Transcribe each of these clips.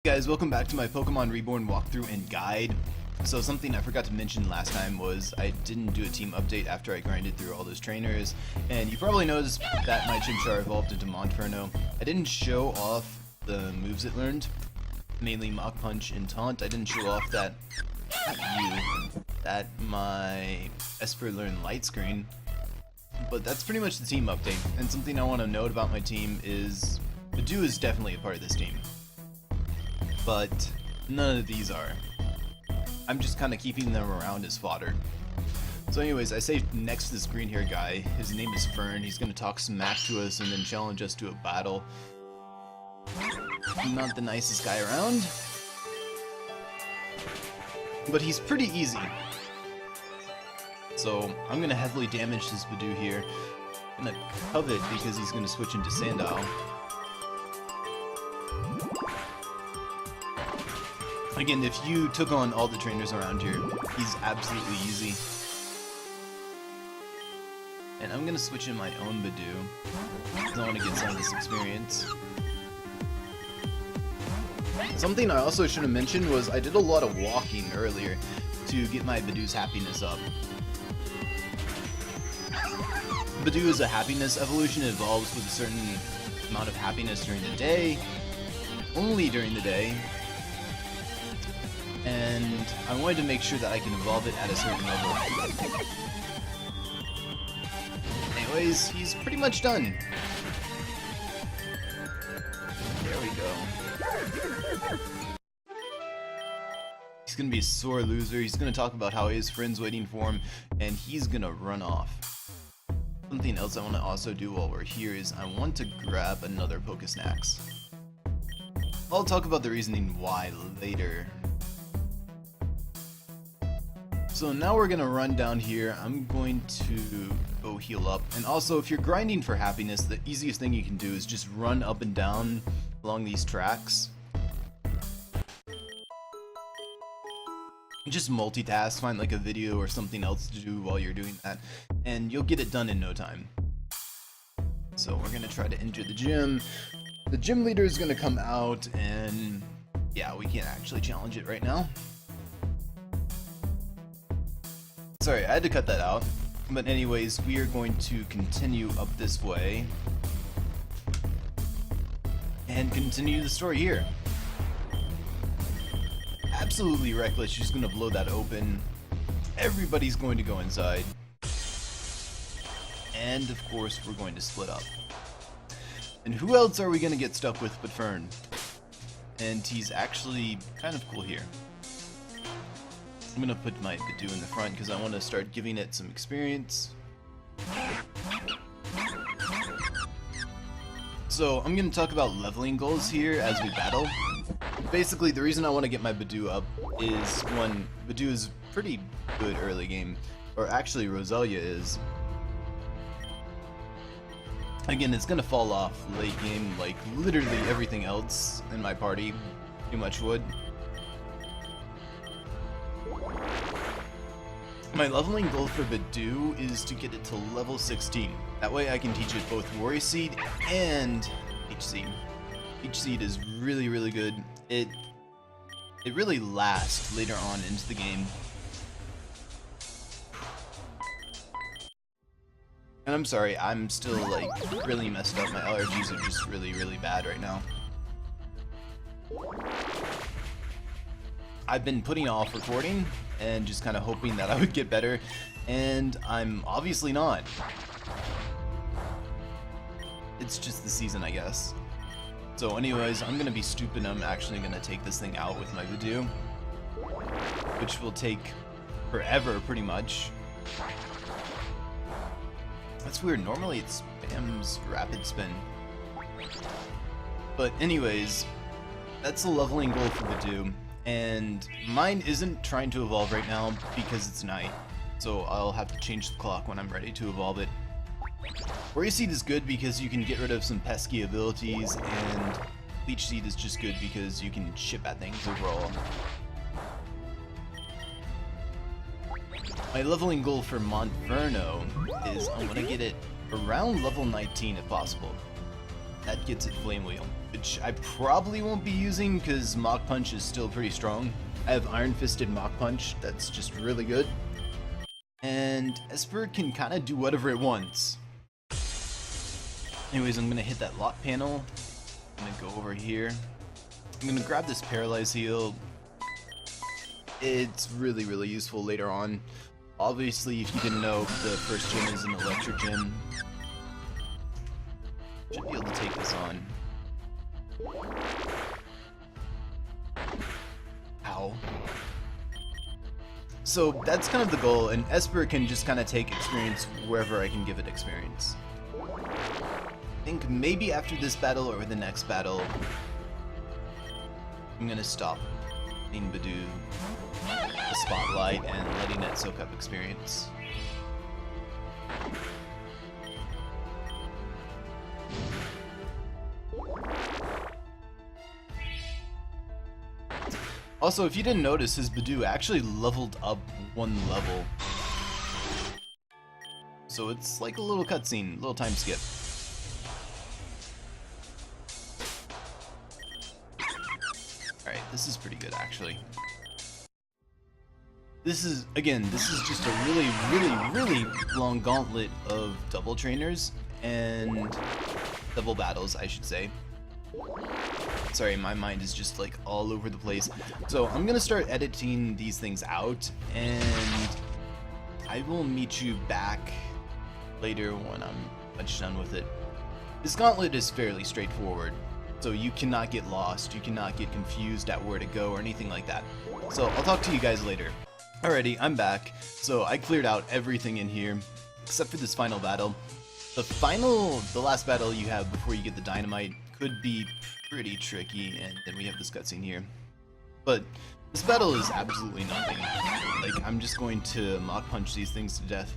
Guys, welcome back to my Pokemon Reborn walkthrough and guide. So something I forgot to mention last time was I didn't do a team update after I grinded through all those trainers, and you probably noticed that my Chimchar evolved into Monferno. I didn't show off the moves it learned, mainly Mach Punch and Taunt. I didn't show off that my Esper learned Light Screen, but that's pretty much the team update. And something I want to note about my team is Badoo is definitely a part of this team, but none of these are. I'm just kind of keeping them around as fodder. So anyways, I saved next to this green haired guy. His name is Fern. He's going to talk smack to us and then challenge us to a battle. Not the nicest guy around, but he's pretty easy. So I'm going to heavily damage this Badoo here. I'm going to covet because he's going to switch into Sandile. Again, if you took on all the trainers around here, he's absolutely easy. And I'm gonna switch in my own Badoo, because I want to get some of this experience. Something I also should have mentioned was I did a lot of walking earlier to get my Badoo's happiness up. Badoo is a happiness evolution. It evolves with a certain amount of happiness during the day, only during the day. And I wanted to make sure that I can evolve it at a certain level. Anyways, he's pretty much done. There we go. He's gonna be a sore loser. He's gonna talk about how his friend's waiting for him, and he's gonna run off. Something else I want to also do while we're here is I want to grab another Pokesnacks. I'll talk about the reasoning why later. So now we're gonna run down here. I'm going to go heal up. And also, if you're grinding for happiness, the easiest thing you can do is just run up and down along these tracks. Just multitask, find like a video or something else to do while you're doing that, and you'll get it done in no time. So we're gonna try to enter the gym. The gym leader is gonna come out, and yeah, we can't actually challenge it right now. Sorry, I had to cut that out. But anyways, we are going to continue up this way and continue the story here. Absolutely reckless, she's gonna blow that open. Everybody's going to go inside. And of course, we're going to split up. And who else are we gonna get stuck with but Fern? And he's actually kind of cool here. I'm gonna put my Badoo in the front because I want to start giving it some experience. So I'm gonna talk about leveling goals here as we battle. Basically, the reason I want to get my Badoo up is one, Badoo is pretty good early game, or actually Roselia is. Again, it's gonna fall off late game, like literally everything else in my party pretty much would. My leveling goal for Badoo is to get it to level 16. That way I can teach it both Worry Seed and Peach Seed. Peach Seed is really, really good. It really lasts later on into the game. And I'm sorry, I'm still like really messed up. My allergies are just really, really bad right now. I've been putting off recording and just kind of hoping that I would get better, and I'm obviously not. It's just the season, I guess. So anyways, I'm gonna be stupid. I'm actually gonna take this thing out with my Badoo, which will take forever, pretty much. That's weird. Normally it spams Rapid Spin. But anyways, that's the leveling goal for Badoo. And mine isn't trying to evolve right now because it's night, so I'll have to change the clock when I'm ready to evolve it. Worry Seed is good because you can get rid of some pesky abilities, and Leech Seed is just good because you can chip at things overall. My leveling goal for Monferno is I want to get it around level 19 if possible. that gets it Flame Wheel, which I probably won't be using because Mach Punch is still pretty strong. I have Iron Fisted Mach Punch, that's just really good. And Esper can kind of do whatever it wants. Anyways, I'm gonna hit that lock panel. I'm gonna go over here. I'm gonna grab this Paralyze Heal. It's really, really useful later on. Obviously, if you didn't know, the first gym is an Electric Gym. Should be able to take this on. Ow. So that's kind of the goal, and Esper can just kind of take experience wherever I can give it experience. I think maybe after this battle or the next battle, I'm gonna stop letting Badoo the spotlight and letting it soak up experience. Also, if you didn't notice, his Badoo actually leveled up 1 level. So it's like a little cutscene, little time skip. Alright, this is pretty good actually. This is just a really long gauntlet of double trainers and double battles, I should say. Sorry, my mind is just like all over the place. So I'm gonna start editing these things out, and I will meet you back later when I'm much done with it. This gauntlet is fairly straightforward, so you cannot get lost, you cannot get confused at where to go or anything like that. So I'll talk to you guys later. Alrighty, I'm back. So I cleared out everything in here, except for this final battle. The last battle you have before you get the dynamite could be pretty tricky, and then we have this cutscene here. But this battle is absolutely nothing. Like, I'm just going to Mach Punch these things to death.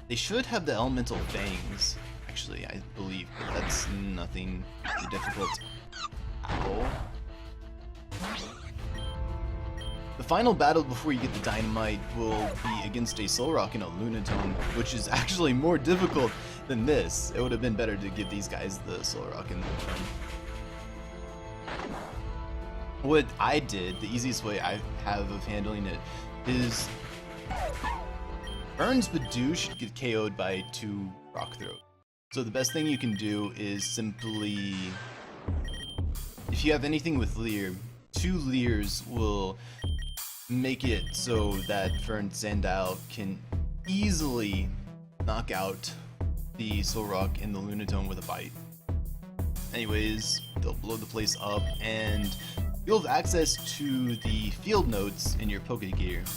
They should have the elemental fangs, actually, I believe, but that's nothing too difficult. Ow. The final battle before you get the dynamite will be against a Solrock and a Lunatone, which is actually more difficult than this. It would have been better to give these guys the Solrock and Lunatone. What I did, the easiest way I have of handling it, is Fern's Badoo should get KO'd by 2 Rock Throat. So the best thing you can do is simply, if you have anything with Leer, 2 Leers will make it so that Fern Sandile can easily knock out the Solrock and the Lunatone with a bite. Anyways, they'll blow the place up, and you'll have access to the field notes in your Pokegear,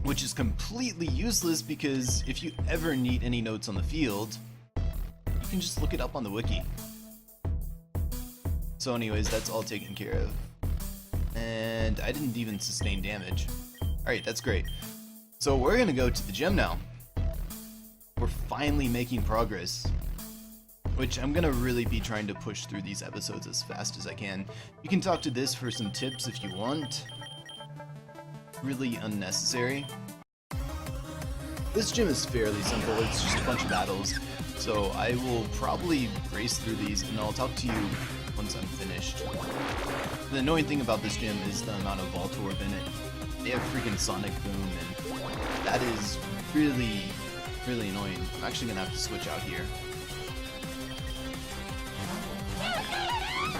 which is completely useless because if you ever need any notes on the field, you can just look it up on the wiki. So anyways, that's all taken care of. And I didn't even sustain damage. Alright, that's great. So we're gonna go to the gym now. We're finally making progress, which I'm gonna really be trying to push through these episodes as fast as I can. You can talk to this for some tips if you want. Really unnecessary. This gym is fairly simple, it's just a bunch of battles, so I will probably race through these and I'll talk to you once I'm finished. The annoying thing about this gym is the amount of Voltorb in it. They have freaking Sonic Boom, and that is really annoying. I'm actually gonna have to switch out here.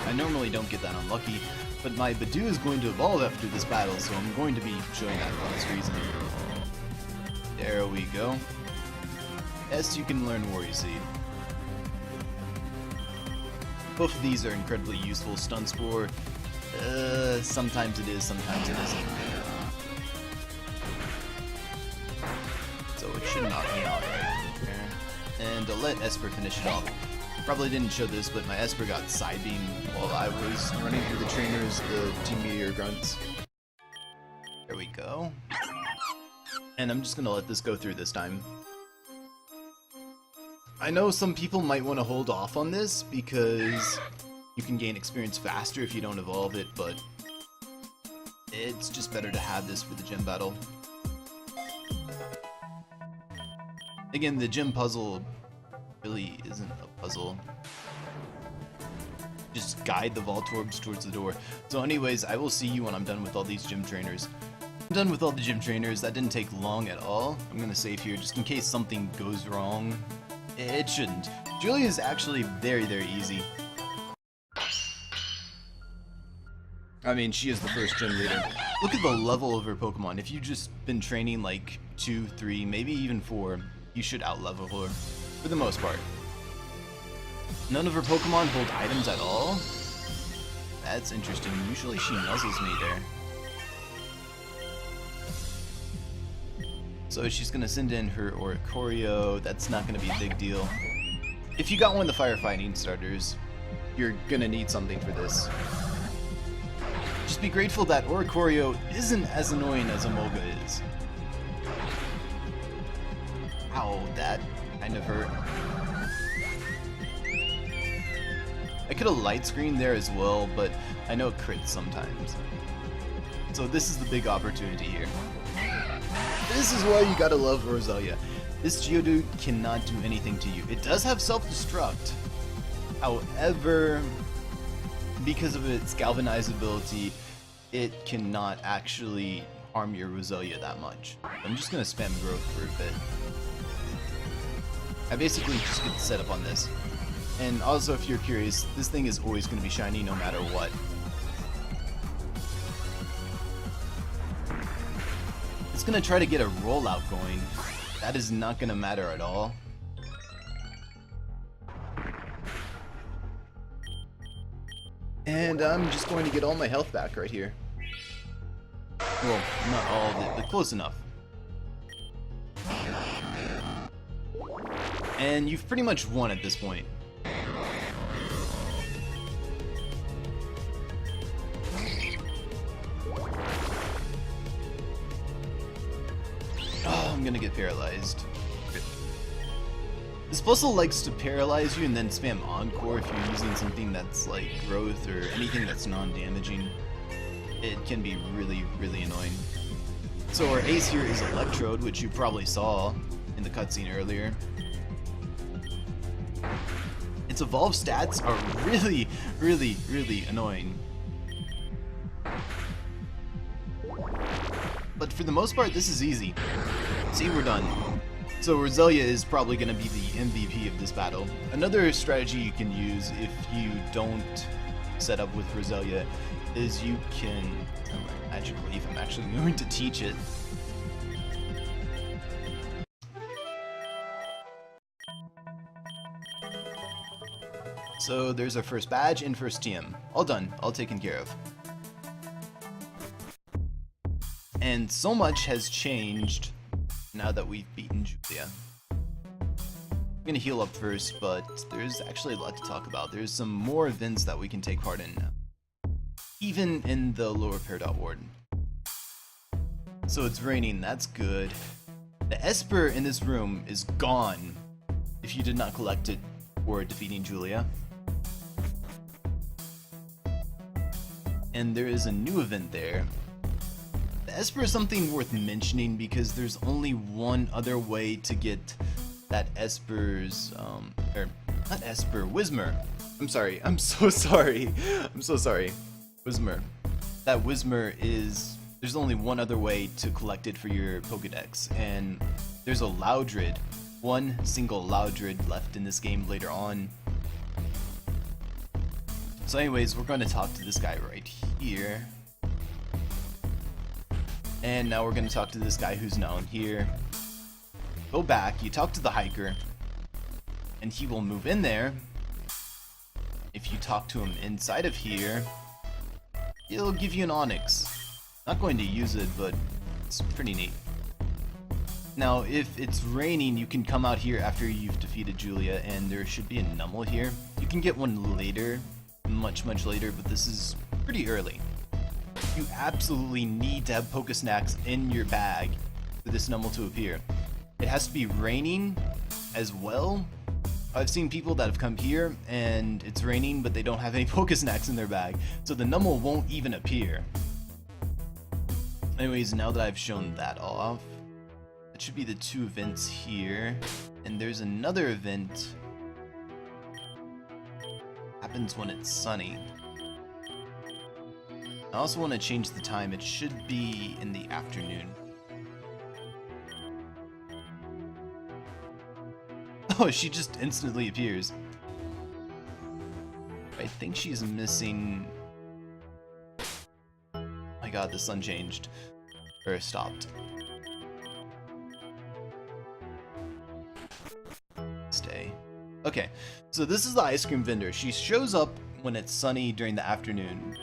I normally don't get that unlucky, but my Badoo is going to evolve after this battle, so I'm going to be showing that for this reason. There we go. Yes, you can learn Worry Seed. Both of these are incredibly useful. Stun Spore, sometimes it is, sometimes it isn't. So it should knock me out right there. And I'll let Esper finish it off. Probably didn't show this, but my Esper got Side Beam while I was running through the trainers, the Team Meteor grunts. There we go. And I'm just gonna let this go through this time. I know some people might want to hold off on this because you can gain experience faster if you don't evolve it, but it's just better to have this for the gym battle. Again, the gym puzzle really isn't a puzzle. just guide the Voltorbs towards the door. So anyways, I will see you when I'm done with all these gym trainers. I'm done with all the gym trainers. That didn't take long at all. I'm gonna save here just in case something goes wrong. It shouldn't. Julia is actually very, very easy. I mean, she is the first gym leader. Look at the level of her Pokemon. If you've just been training like 2, 3, maybe even 4, you should outlevel her, for the most part. None of her Pokemon hold items at all? That's interesting. Usually she nuzzles me there. So she's gonna send in her Oricorio. That's not gonna be a big deal. If you got one of the firefighting starters, you're gonna need something for this. Just be grateful that Oricorio isn't as annoying as Emolga is. Ow, that kind of hurt. I could have light screened there as well, but I know it crits sometimes. So this is the big opportunity here. This is why you gotta love Roselia. This Geodude cannot do anything to you. It does have self-destruct. However, because of its galvanizability, it cannot actually harm your Roselia that much. I'm just gonna spam growth for a bit. I basically just get set up on this. And also, if you're curious, this thing is always gonna be shiny no matter what. It's gonna try to get a rollout going. That is not gonna matter at all. And I'm just going to get all my health back right here. Well, not all of it, but close enough. And you've pretty much won at this point. Oh, I'm gonna get paralyzed. This puzzle likes to paralyze you and then spam Encore if you're using something that's like growth or anything that's non-damaging. It can be really, really annoying. So our ace here is Electrode, which you probably saw in the cutscene earlier. Its evolve stats are really, really, really annoying. But for the most part, this is easy. See, we're done. So Roselia is probably going to be the MVP of this battle. Another strategy you can use if you don't set up with Roselia is you can... Magic Leaf, I'm actually going to teach it. So there's our first badge and first TM. All done, all taken care of. And so much has changed now that we've beaten Julia. I'm gonna heal up first, but there's actually a lot to talk about. There's some more events that we can take part in now, even in the lower Peridot Ward. So it's raining, that's good. The Esper in this room is gone if you did not collect it for defeating Julia. And there is a new event there. The Esper is something worth mentioning because there's only one other way to get that Esper's, or not Esper, Whismur. I'm sorry, I'm so sorry. I'm so sorry. Whismur. That Whismur is, there's only one other way to collect it for your Pokedex, and there's a Loudred, one single Loudred left in this game later on. So anyways, we're going to talk to this guy right here. And now we're going to talk to this guy who's known here. Go back, you talk to the hiker, and he will move in there. If you talk to him inside of here, he'll give you an Onyx. Not going to use it, but it's pretty neat. Now, if it's raining, you can come out here after you've defeated Julia, and there should be a Numel here. You can get one later, much later, but this is pretty early. You absolutely need to have Pokesnacks in your bag for this Numel to appear. It has to be raining as well. I've seen people that have come here and it's raining, but they don't have any Pokesnacks in their bag, so the Numel won't even appear. Anyways, now that I've shown that off, that should be the two events here, and there's another event happens when it's sunny. I also want to change the time. It should be in the afternoon. Oh, she just instantly appears. I think she's missing... Oh my god, the sun changed. Or stopped. Stay. Okay, so this is the ice cream vendor. She shows up when it's sunny during the afternoon.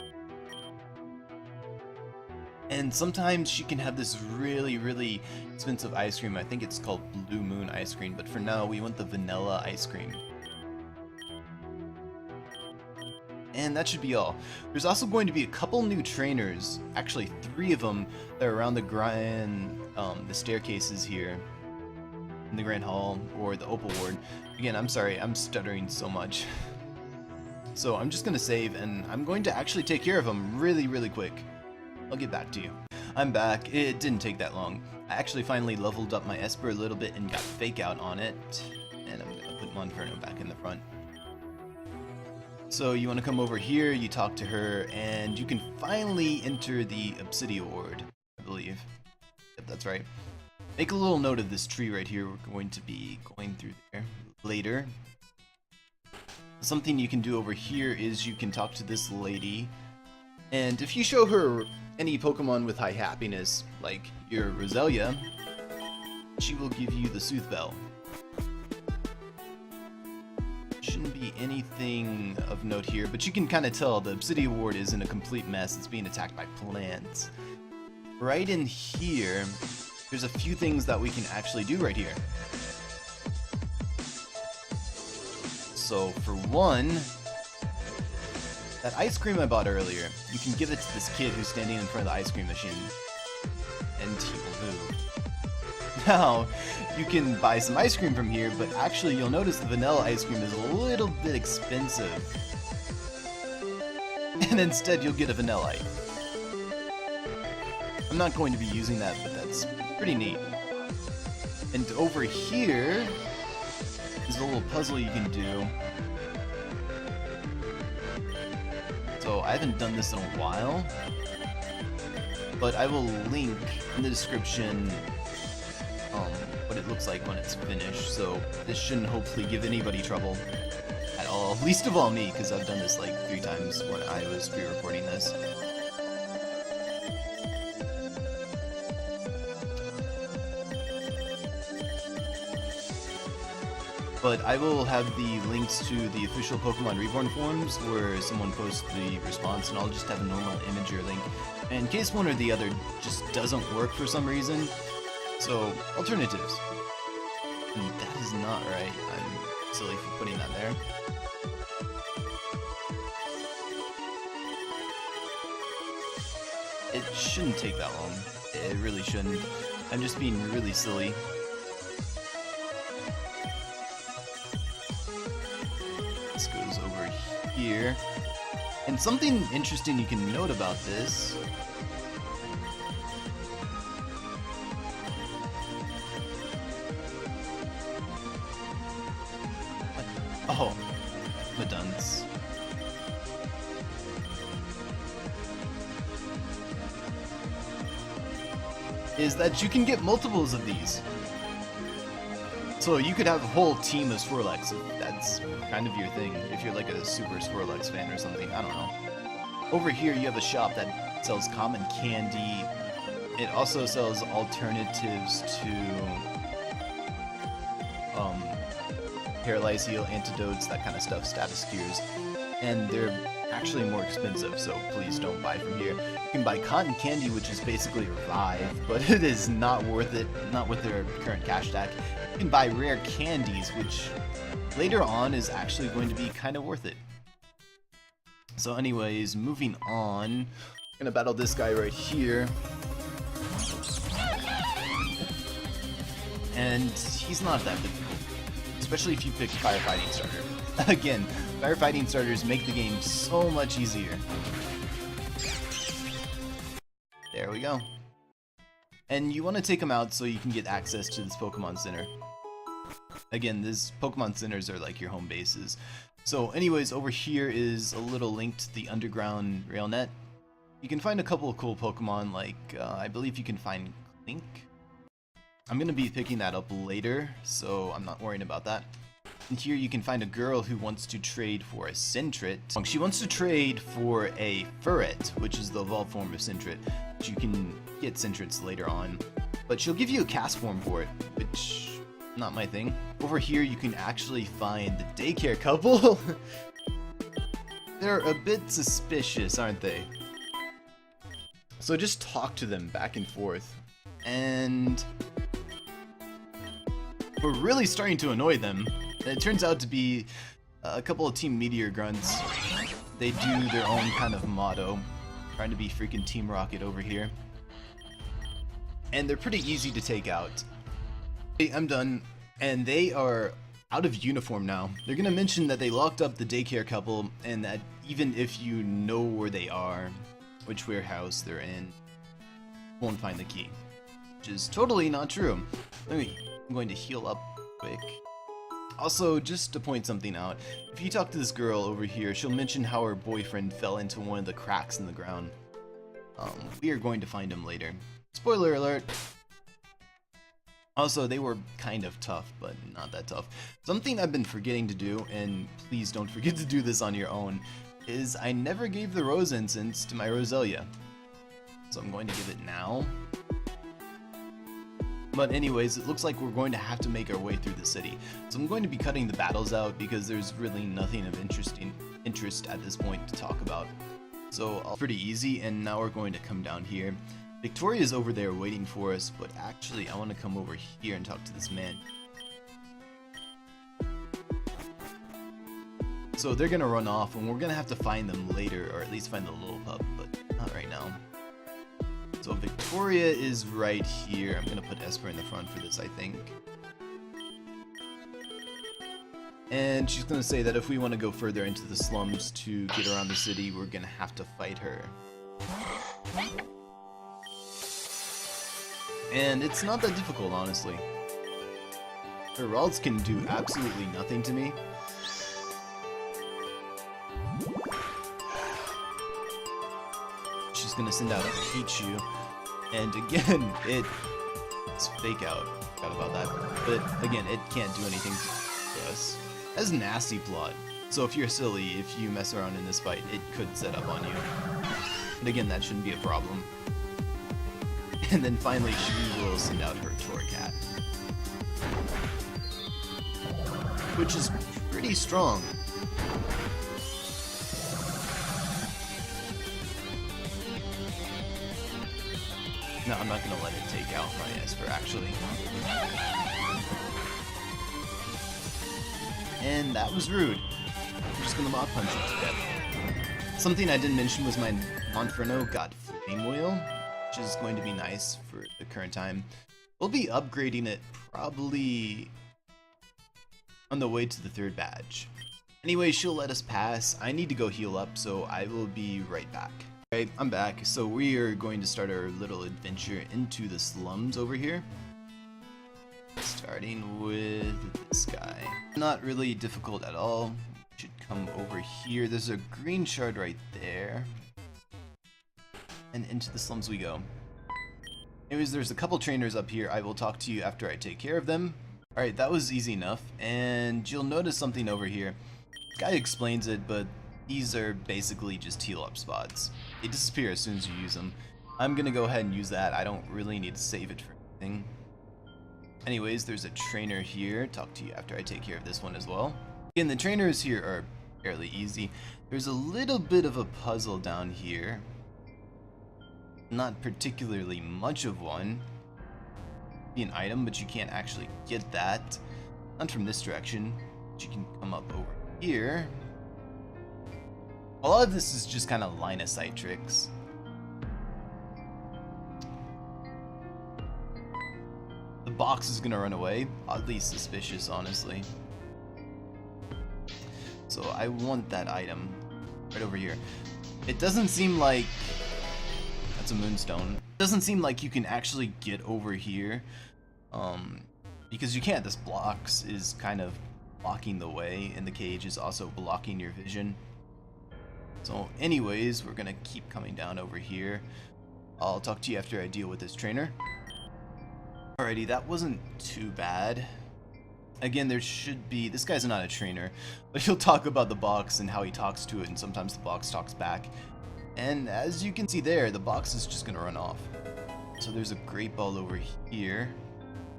And sometimes she can have this really expensive ice cream. I think it's called Blue Moon ice cream, but for now we want the vanilla ice cream. And that should be all. There's also going to be a couple new trainers, actually 3 of them, that are around the staircases here in the Grand Hall or the Opal Ward. Again, I'm sorry, I'm stuttering so much. So I'm just gonna save, and I'm going to actually take care of them really quick. I'll get back to you. I'm back. It didn't take that long. I actually finally leveled up my Esper a little bit and got Fake Out on it. And I'm gonna put Monferno back in the front. So you want to come over here, you talk to her, and you can finally enter the Obsidia Ward, I believe. Yep, that's right. Make a little note of this tree right here. We're going to be going through there later. Something you can do over here is you can talk to this lady, and if you show her any Pokemon with high happiness, like your Roselia, she will give you the Sooth Bell. Shouldn't be anything of note here, but you can kind of tell the Obsidia Ward is in a complete mess. It's being attacked by plants. Right in here, there's a few things that we can actually do right here. So for one, that ice cream I bought earlier, you can give it to this kid who's standing in front of the ice cream machine, and he will move. Now, you can buy some ice cream from here, but actually you'll notice the vanilla ice cream is a little bit expensive. And instead you'll get a Vanillite. I'm not going to be using that, but that's pretty neat. And over here is a little puzzle you can do. So I haven't done this in a while, but I will link in the description what it looks like when it's finished, so this shouldn't hopefully give anybody trouble at all, least of all me, because I've done this like 3 times when I was pre-recording this. But I will have the links to the official Pokemon Reborn Forums where someone posts the response, and I'll just have a normal Imgur link in case one or the other just doesn't work for some reason. So, alternatives. And that is not right. I'm silly for putting that there. It shouldn't take that long. It really shouldn't. I'm just being really silly. This goes over here. And something interesting you can note about this oh, Meduns. Is that you can get multiples of these. So you could have a whole team of Swirlix if that's kind of your thing, if you're like a super Swirlix fan or something, I don't know. Over here you have a shop that sells common candy. It also sells alternatives to paralyze heal, antidotes, that kind of stuff, status tiers, and they're actually more expensive, so please don't buy from here. You can buy cotton candy, which is basically Revive, but it is not worth it, not with their current cash stack. You can buy rare candies, which later on is actually going to be kind of worth it. So anyways, moving on, I'm gonna battle this guy right here. And he's not that difficult, especially if you pick Firefighting Starter. Again, Firefighting Starters make the game so much easier. There we go. And you want to take them out so you can get access to this Pokemon Center. Again, these Pokemon Centers are like your home bases. So anyways, over here is a little link to the underground railnet. You can find a couple of cool Pokemon, like I believe you can find Clink. I'm gonna be picking that up later, so I'm not worrying about that. And here you can find a girl who wants to trade for a Sentret. She wants to trade for a Furret, which is the evolved form of Sentret. You can get Sentrets later on, but she'll give you a cast form for it, which not my thing. Over here you can actually find the daycare couple. They're a bit suspicious, aren't they? So just talk to them back and forth, and we're really starting to annoy them. And it turns out to be a couple of Team Meteor grunts. They do their own kind of motto, trying to be freaking Team Rocket over here. And they're pretty easy to take out. Hey, I'm done. And they are out of uniform now. They're gonna mention that they locked up the daycare couple, and that even if you know where they are, which warehouse they're in, you won't find the key. Which is totally not true. I'm going to heal up quick. Also, just to point something out, if you talk to this girl over here, she'll mention how her boyfriend fell into one of the cracks in the ground. We are going to find him later. Spoiler alert! Also, they were kind of tough, but not that tough. Something I've been forgetting to do, and please don't forget to do this on your own, is I never gave the Rose Incense to my Roselia. So I'm going to give it now. But anyways, it looks like we're going to have to make our way through the city. So I'm going to be cutting the battles out because there's really nothing of interest at this point to talk about. So pretty easy, and now we're going to come down here. Victoria's over there waiting for us, but actually I want to come over here and talk to this man. So they're gonna run off, and we're gonna have to find them later, or at least find the Lillipup, but not right now. So Victoria is right here. I'm gonna put Esper in the front for this, I think. And she's gonna say that if we want to go further into the slums to get around the city, we're gonna have to fight her. And it's not that difficult, honestly. Her Ralts can do absolutely nothing to me. She's gonna send out a Pichu, and again, it's fake out. Forgot about that. But again, it can't do anything to us. That's nasty plot. So if you're silly, if you mess around in this fight, it could set up on you. And again, that shouldn't be a problem. And then finally, she will send out her Torcat, which is pretty strong. No, I'm not gonna let it take out my Esper, actually. And that was rude. I'm just gonna Mach Punch it to death. Something I didn't mention was my Monferno got Flame Wheel, which is going to be nice for the current time. We'll be upgrading it probably on the way to the 3rd badge. Anyway, she'll let us pass. I need to go heal up, so I will be right back. Alright, I'm back. So we are going to start our little adventure into the slums over here. Starting with this guy. Not really difficult at all. Should come over here. There's a green shard right there. And into the slums we go. Anyways, there's a couple trainers up here. I will talk to you after I take care of them. Alright, that was easy enough. And you'll notice something over here. This guy explains it, but these are basically just heal up spots. They disappear as soon as you use them. I'm gonna go ahead and use that. I don't really need to save it for anything. Anyways, there's a trainer here. Talk to you after I take care of this one as well. Again, the trainers here are fairly easy. There's a little bit of a puzzle down here. Not particularly much of one. Be an item, but you can't actually get that. Not from this direction. But you can come up over here. A lot of this is just kind of line of sight tricks. The box is gonna run away. Oddly suspicious, honestly. So I want that item right over here. It doesn't seem like that's a moonstone. It doesn't seem like you can actually get over here, because you can't. This blocks is kind of blocking the way, and the cage is also blocking your vision. So anyways, we're gonna keep coming down over here. I'll talk to you after I deal with this trainer. Alrighty, that wasn't too bad. Again, there should be... This guy's not a trainer, but he'll talk about the box and how he talks to it, and sometimes the box talks back. And as you can see there, the box is just gonna run off. So there's a great ball over here.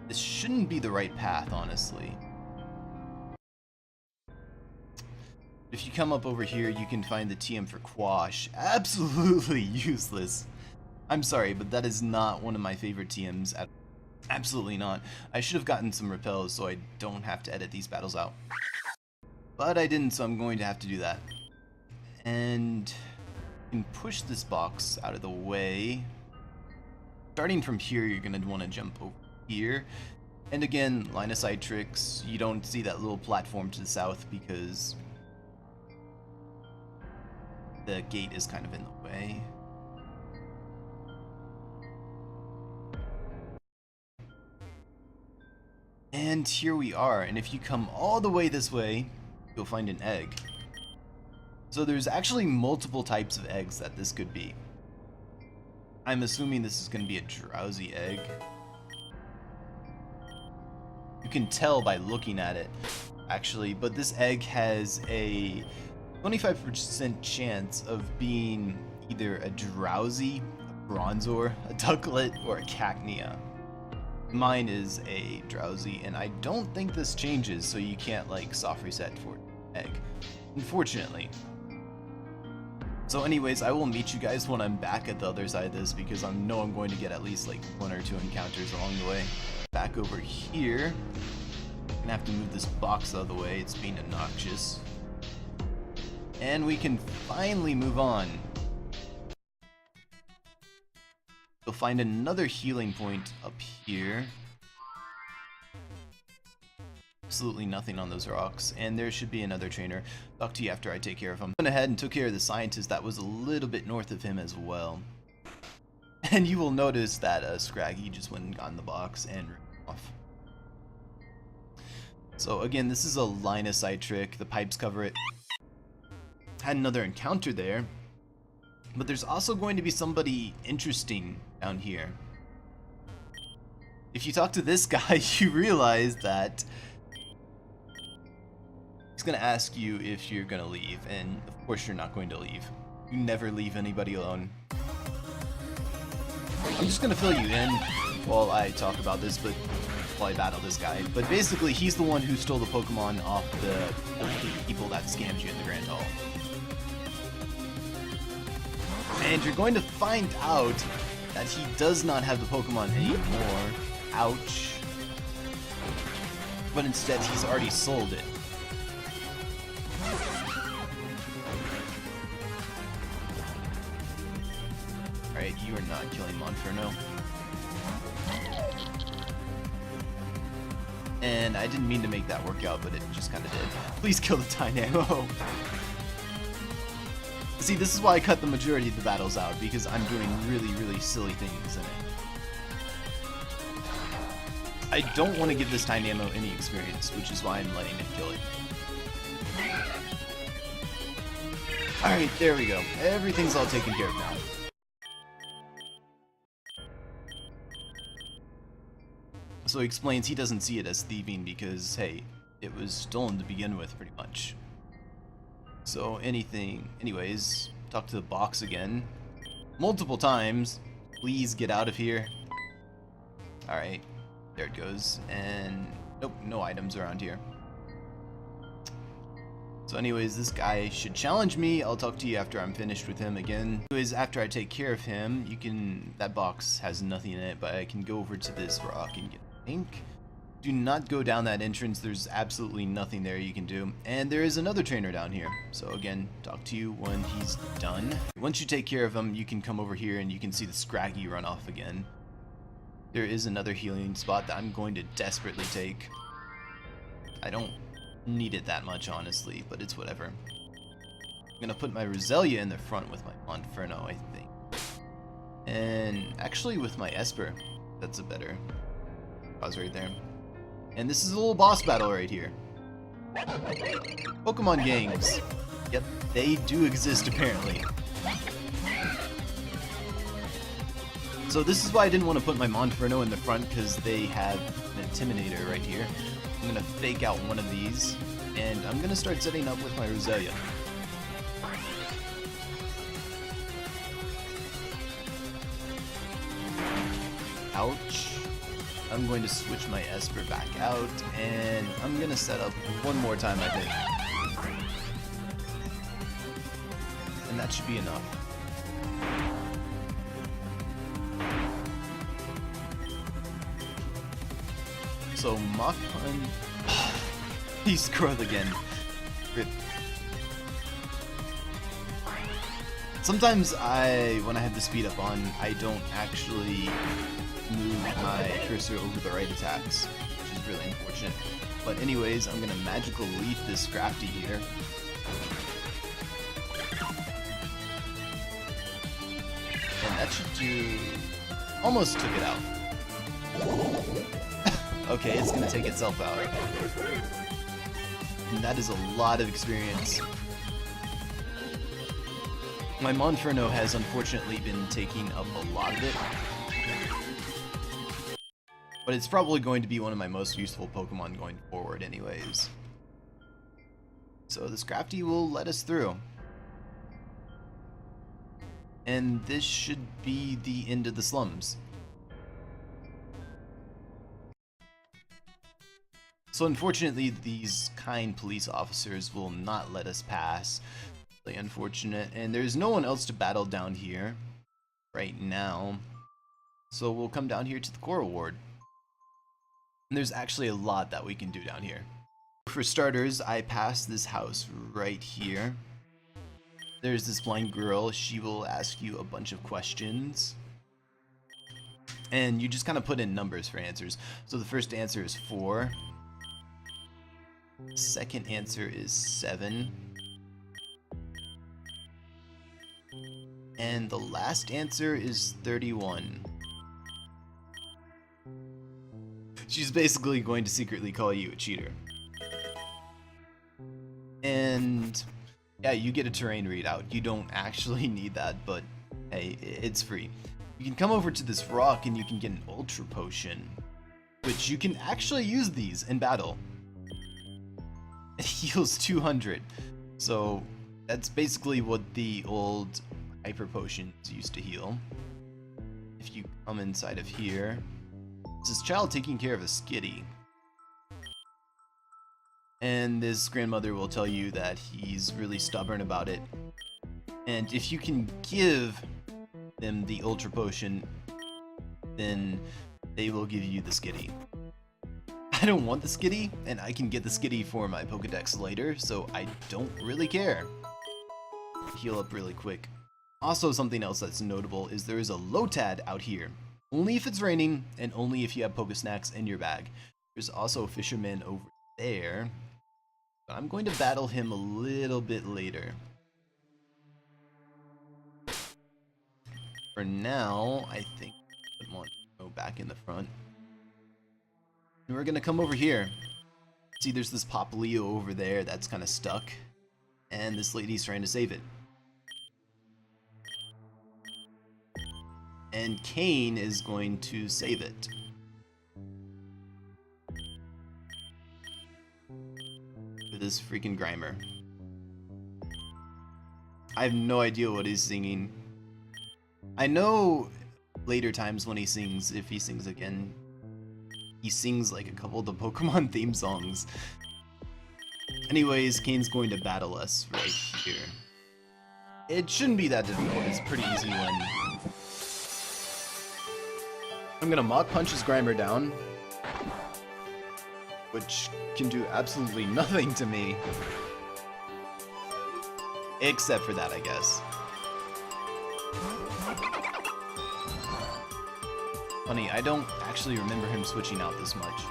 This shouldn't be the right path, honestly. If you come up over here, you can find the TM for Quash. Absolutely useless. I'm sorry, but that is not one of my favorite TMs at all. Absolutely not. I should have gotten some repels so I don't have to edit these battles out. But I didn't, so I'm going to have to do that. And you can push this box out of the way. Starting from here, you're going to want to jump over here. And again, line of sight tricks. You don't see that little platform to the south because the gate is kind of in the way. And here we are, and if you come all the way this way, you'll find an egg. So there's actually multiple types of eggs that this could be. I'm assuming this is going to be a drowsy egg. You can tell by looking at it, actually, but this egg has a 25% chance of being either a drowsy, a bronzor, a ducklet, or a cacnea. Mine is a drowsy, and I don't think this changes, so you can't like soft reset for egg, unfortunately. So anyways, I will meet you guys when I'm back at the other side of this, because I know I'm going to get at least like 1 or 2 encounters along the way. Back over here, I'm gonna have to move this box out of the way, it's being obnoxious. And we can finally move on. You'll find another healing point up here. Absolutely nothing on those rocks, and there should be another trainer. Talk to you after I take care of him. I went ahead and took care of the scientist that was a little bit north of him as well. And you will notice that Scraggy just went and got in the box and ran off. So again, this is a line of sight trick. The pipes cover it. Had another encounter there. But there's also going to be somebody interesting down here. If you talk to this guy, you realize that he's going to ask you if you're going to leave, and of course you're not going to leave. You never leave anybody alone. I'm just going to fill you in while I talk about this, but while I battle this guy. But basically, he's the one who stole the Pokemon off the people that scammed you in the Grand Hall. And you're going to find out that he does not have the Pokemon anymore. Ouch. But instead, he's already sold it. Alright, you are not killing Monferno. And I didn't mean to make that work out, but it just kind of did. Please kill the Dynamo. See, this is why I cut the majority of the battles out, because I'm doing really, really silly things in it. I don't want to give this Dynamo any experience, which is why I'm letting it kill it. Alright, there we go. Everything's all taken care of now. So he explains he doesn't see it as thieving because, hey, it was stolen to begin with, pretty much. So anyways, talk to the box again. Multiple times. Please get out of here. Alright, there it goes. And nope, no items around here. So anyways, this guy should challenge me. I'll talk to you after I'm finished with him again. Anyways, after I take care of him, you can... That box has nothing in it, but I can go over to this rock and get ink. Do not go down that entrance. There's absolutely nothing there you can do. And there is another trainer down here. So again, talk to you when he's done. Once you take care of him, you can come over here and you can see the Scraggy run off again. There is another healing spot that I'm going to desperately take. I don't need it that much, honestly, but it's whatever. I'm gonna put my Roselia in the front with my Monferno, I think. And actually with my Esper. That's a better cause right there. And this is a little boss battle right here. Pokemon gangs. Yep, they do exist apparently. So this is why I didn't want to put my Monferno in the front, because they have an Intimidator right here. I'm going to fake out one of these, and I'm going to start setting up with my Roselia. Ouch. I'm going to switch my Esper back out, and I'm going to set up one more time, I think. And that should be enough. So Mach Punch. He scrolled again. Rip. Sometimes when I have the speed up on, I don't actually move my cursor over the right attacks, which is really unfortunate. But anyways, I'm gonna Magical Leaf this Scrafty here. And that should do... almost took it out. Okay, it's gonna take itself out. And that is a lot of experience. My Monferno has unfortunately been taking up a lot of it. But it's probably going to be one of my most useful Pokemon going forward anyways. So the Scrafty will let us through. And this should be the end of the slums. So unfortunately, these kind police officers will not let us pass. Really unfortunate. And there's no one else to battle down here right now. So we'll come down here to the Coral Ward. And there's actually a lot that we can do down here. For starters, I pass this house right here. There's this blind girl. She will ask you a bunch of questions. And you just kind of put in numbers for answers. So the first answer is 4. Second answer is 7. And the last answer is 31. She's basically going to secretly call you a cheater. And yeah, you get a terrain readout. You don't actually need that, but hey, it's free. You can come over to this rock and you can get an Ultra Potion, which you can actually use these in battle. It heals 200, so that's basically what the old Hyper Potions used to heal. If you come inside of here, this is child taking care of a Skitty. And this grandmother will tell you that he's really stubborn about it. And if you can give them the Ultra Potion, then they will give you the Skitty. I don't want the Skitty, and I can get the Skitty for my Pokedex later, so I don't really care. Heal up really quick. Also, something else that's notable is there is a Lotad out here. Only if it's raining, and only if you have Pokesnacks in your bag. There's also a Fisherman over there. But I'm going to battle him a little bit later. For now, I think I want to go back in the front. And we're gonna come over here. See, there's this Poplio over there that's kind of stuck. And this lady's trying to save it. And Cain is going to save it. With his freaking Grimer. I have no idea what he's singing. I know later times when he sings, if he sings again, he sings like a couple of the Pokemon theme songs. Anyways, Cain's going to battle us right here. It shouldn't be that difficult, it's a pretty easy one. I'm gonna Mach Punch his Grimer down, which can do absolutely nothing to me. Except for that, I guess. Funny, I don't actually remember him switching out this much.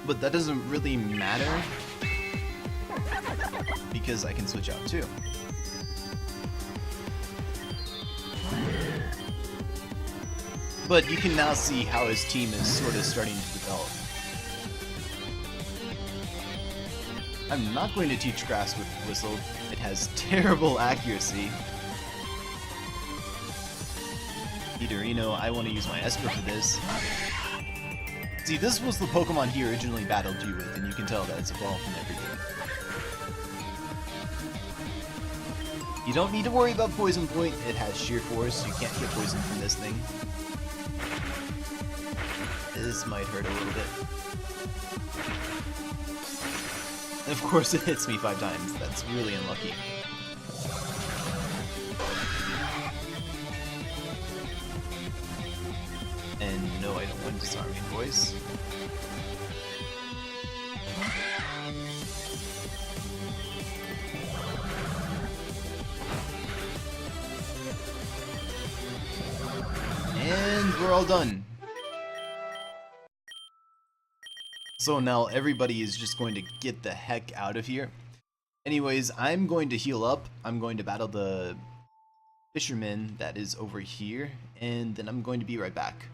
But that doesn't really matter, because I can switch out too. But you can now see how his team is sort of starting to develop. I'm not going to teach Grass with Whistle. It has terrible accuracy. Nidorino, I want to use my Esper for this. See, this was the Pokemon he originally battled you with, and you can tell that it's evolved from everything. You don't need to worry about Poison Point, it has Sheer Force, you can't get poisoned from this thing. This might hurt a little bit. And of course it hits me 5 times, that's really unlucky. And no, I don't want Disarming Voice. And we're all done. So now everybody is just going to get the heck out of here. Anyways, I'm going to heal up. I'm going to battle the fisherman that is over here, and then I'm going to be right back.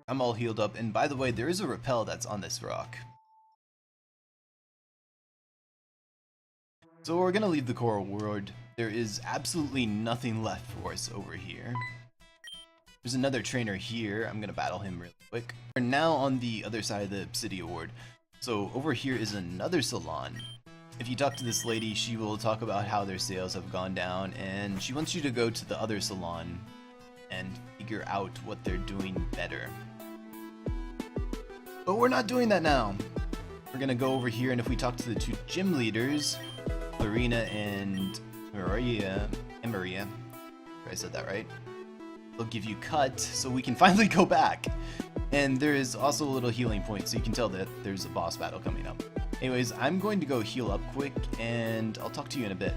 I'm all healed up, and by the way, there is a repel that's on this rock. So we're gonna leave the Coral World. There is absolutely nothing left for us over here. There's another trainer here. I'm gonna battle him really quick. We're now on the other side of the Obsidia Ward. So over here is another Salon. If you talk to this lady, she will talk about how their sales have gone down, and she wants you to go to the other Salon and figure out what they're doing better. But we're not doing that now. We're gonna go over here, and if we talk to the 2 gym leaders, Florina and Maria, I said that right? They'll give you cut, so we can finally go back. And there is also a little healing point, so you can tell that there's a boss battle coming up. Anyways, I'm going to go heal up quick, and I'll talk to you in a bit.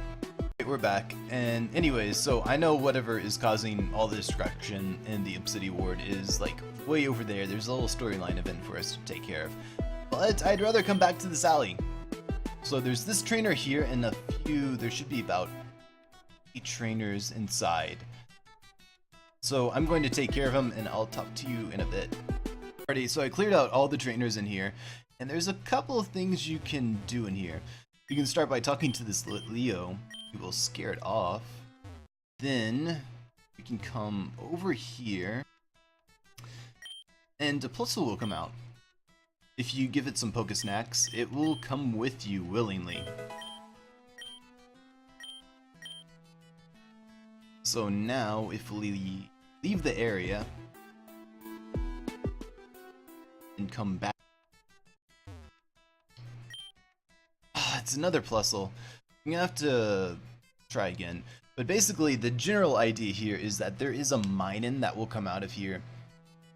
Right, we're back, and anyways, so I know whatever is causing all the destruction in the Obsidia Ward is like way over there. There's a little storyline event for us to take care of. But I'd rather come back to this alley. So there's this trainer here, and there should be about 8 trainers inside. So I'm going to take care of him, and I'll talk to you in a bit. Alrighty, so I cleared out all the trainers in here, and there's a couple of things you can do in here. You can start by talking to this Litleo. You will scare it off. Then we can come over here, and a Plusle will come out. If you give it some Pokesnacks, it will come with you willingly. So now, if we leave the area and come back, it's another Plusle. I'm gonna have to try again. But basically, the general idea here is that there is a Minun that will come out of here,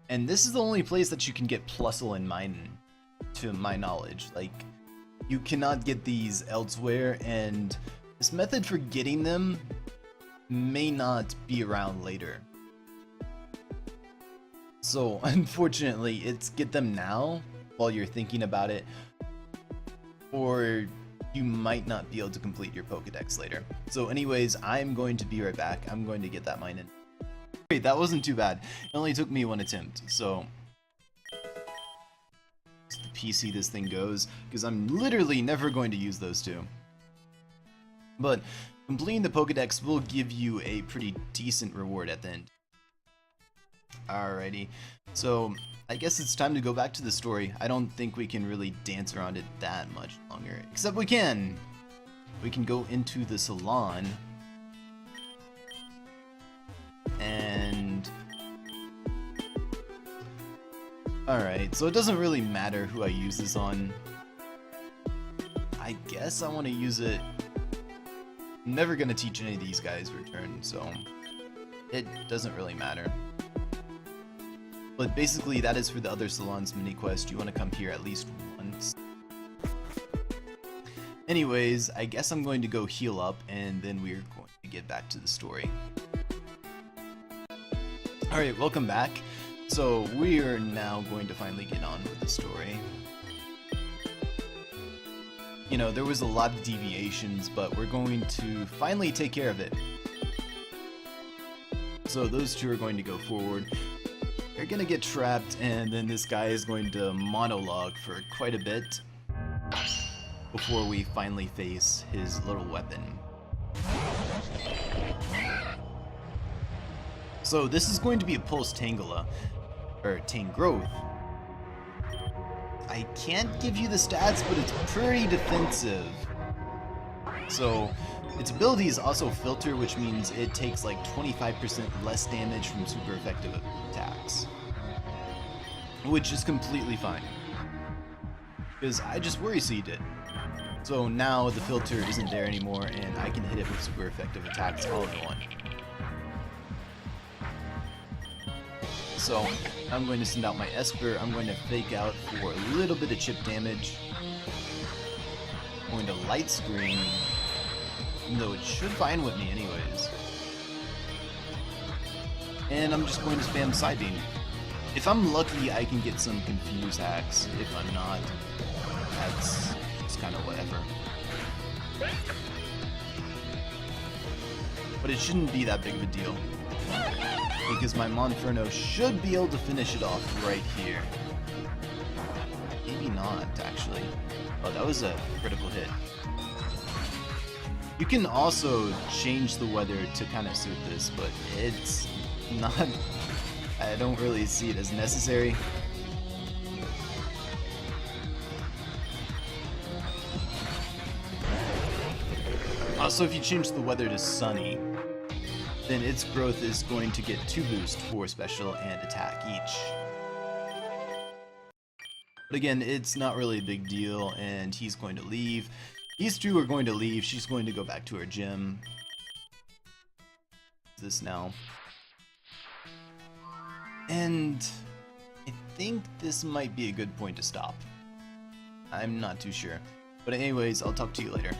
and this is the only place that you can get Plusle and Minun, to my knowledge. Like, you cannot get these elsewhere, and this method for getting them may not be around later. So unfortunately, it's get them now while you're thinking about it, or you might not be able to complete your Pokedex later. So anyways, I'm going to be right back. I'm going to get that Minun. Wait, that wasn't too bad. It only took me 1 attempt, so the PC this thing goes, because I'm literally never going to use those 2. But completing the Pokedex will give you a pretty decent reward at the end. Alrighty, so I guess it's time to go back to the story. I don't think we can really dance around it that much longer, except we can! We can go into the Salon, and alright, so it doesn't really matter who I use this on. I guess I want to use it. I'm never going to teach any of these guys return, so it doesn't really matter. But basically, that is for the other Salon's mini quest. You want to come here at least once. Anyways, I guess I'm going to go heal up, and then we're going to get back to the story. Alright, welcome back. So, we are now going to finally get on with the story. You know, there was a lot of deviations, but we're going to finally take care of it. So those two are going to go forward. They're gonna get trapped, and then this guy is going to monologue for quite a bit before we finally face his little weapon. So this is going to be a Pulse Tangela, or Tangrowth. I can't give you the stats, but it's pretty defensive. So its ability is also Filter, which means it takes like 25% less damage from super effective attacks. Which is completely fine, because I just Worry Seed it. So now the filter isn't there anymore, and I can hit it with super effective attacks all in one. So I'm going to send out my Esper. I'm going to fake out for a little bit of chip damage. I'm going to Light Screen, even though it should fine with me anyways. And I'm just going to spam Side Beam. If I'm lucky, I can get some Confuse hacks. If I'm not, that's just kind of whatever. But it shouldn't be that big of a deal, because my Monferno should be able to finish it off right here. Maybe not, actually. Oh, that was a critical hit. You can also change the weather to kind of suit this, but it's not... I don't really see it as necessary. Also, if you change the weather to sunny, then its growth is going to get 2 boost for special and attack each. But again, it's not really a big deal, and he's going to leave. These two are going to leave. She's going to go back to her gym. This now. And I think this might be a good point to stop. I'm not too sure. But anyways, I'll talk to you later.